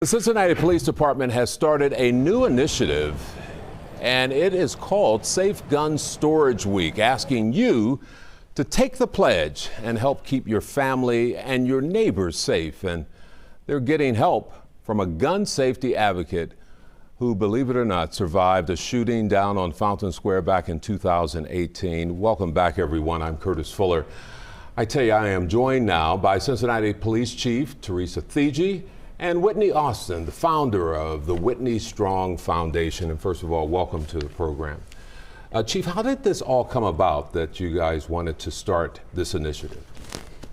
The Cincinnati Police Department has started a new initiative, and it is called Safe Gun Storage Week, asking you to take the pledge and help keep your family and your neighbors safe. And they're getting help from a gun safety advocate who, believe it or not, survived a shooting down on Fountain Square back in 2018. Welcome back, everyone. I'm Curtis Fuller. I tell you, I am joined now by Cincinnati Police Chief Teresa Thigi and Whitney Austin, the founder of the Whitney Strong Foundation. And first of all, welcome to the program. Chief, how did this all come about that you guys wanted to start this initiative?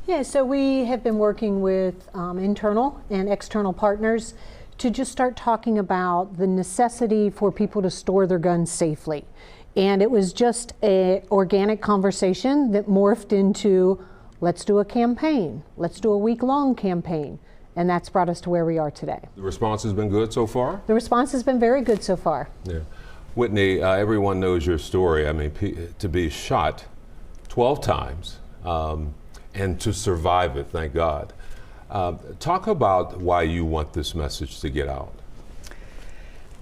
Yeah, so we have been working with internal and external partners to just start talking about the necessity for people to store their guns safely. And it was just an organic conversation that morphed into, let's do a campaign, let's do a week-long campaign. And that's brought us to where we are today. The response has been good so far? The response has been very good so far. Yeah. Whitney, everyone knows your story. I mean, to be shot 12 times and to survive it, thank God. Talk about why you want this message to get out.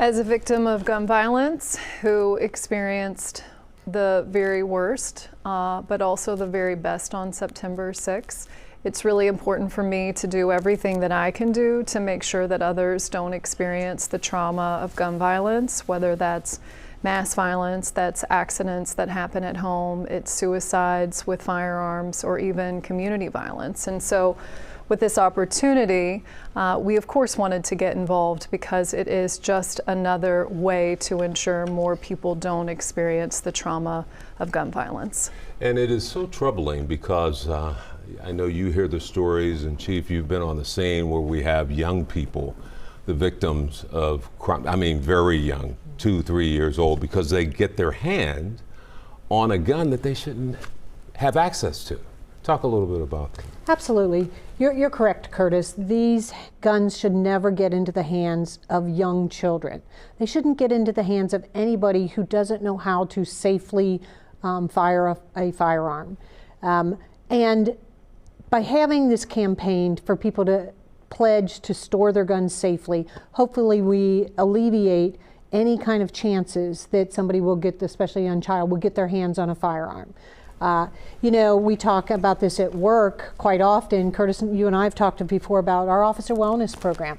As a victim of gun violence who experienced the very worst, but also the very best on September 6th, it's really important for me to do everything that I can do to make sure that others don't experience the trauma of gun violence, whether that's mass violence, that's accidents that happen at home, it's suicides with firearms, or even community violence. And so with this opportunity, we of course wanted to get involved because it is just another way to ensure more people don't experience the trauma of gun violence. And it is so troubling because I know you hear the stories, and Chief, you've been on the scene where we have young people, the victims of crime, I mean very young, 2, 3 years old, because they get their hand on a gun that they shouldn't have access to. Talk a little bit about that. Absolutely. You're correct, Curtis. These guns should never get into the hands of young children. They shouldn't get into the hands of anybody who doesn't know how to safely fire a firearm. And by having this campaign for people to pledge to store their guns safely, hopefully we alleviate any kind of chances that somebody will get, especially a young child, will get their hands on a firearm. You know, we talk about this at work quite often. Curtis, you and I have talked before about our officer wellness program.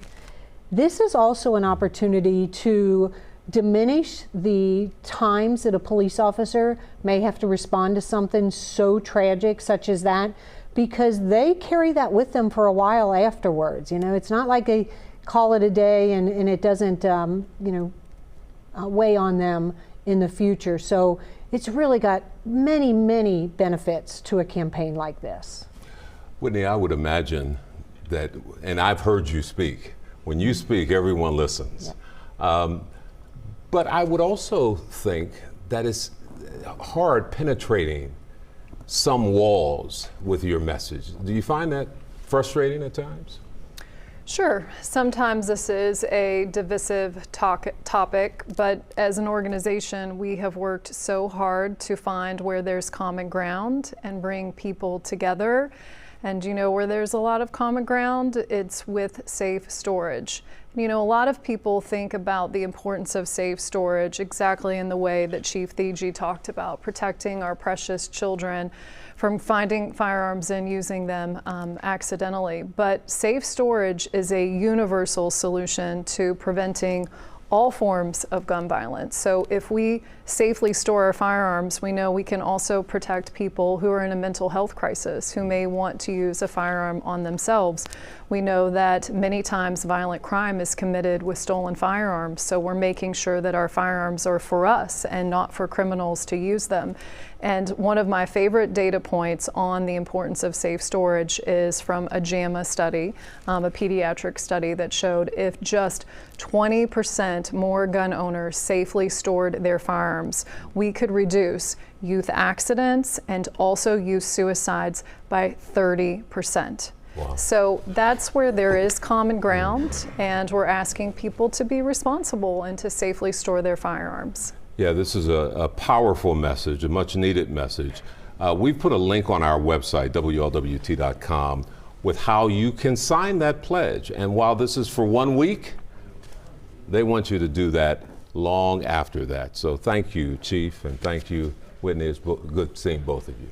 This is also an opportunity to diminish the times that a police officer may have to respond to something so tragic such as that, because they carry that with them for a while afterwards. You know, it's not like they call it a day and it doesn't, weigh on them in the future. So it's really got many, many benefits to a campaign like this. Whitney, I would imagine that, and I've heard you speak, when you speak, everyone listens. Yeah. But I would also think that it's hard penetrating some walls with your message. Do you find that frustrating at times? Sure. Sometimes this is a divisive topic, but as an organization, we have worked so hard to find where there's common ground and bring people together. And you know, where there's a lot of common ground, it's with safe storage. You know, a lot of people think about the importance of safe storage exactly in the way that Chief Thigi talked about, protecting our precious children from finding firearms and using them accidentally. But safe storage is a universal solution to preventing all forms of gun violence. So if we safely store our firearms, we know we can also protect people who are in a mental health crisis, who may want to use a firearm on themselves. We know that many times violent crime is committed with stolen firearms, so we're making sure that our firearms are for us and not for criminals to use them. And one of my favorite data points on the importance of safe storage is from a JAMA study, a pediatric study that showed if just 20% more gun owners safely stored their firearms, we could reduce youth accidents and also youth suicides by 30%. Wow. So that's where there is common ground, and we're asking people to be responsible and to safely store their firearms. Yeah, this is a powerful message, a much needed message. We've put a link on our website, WLWT.com, with how you can sign that pledge. And while this is for 1 week, they want you to do that long after that. So thank you, Chief, and thank you, Whitney. It's good seeing both of you.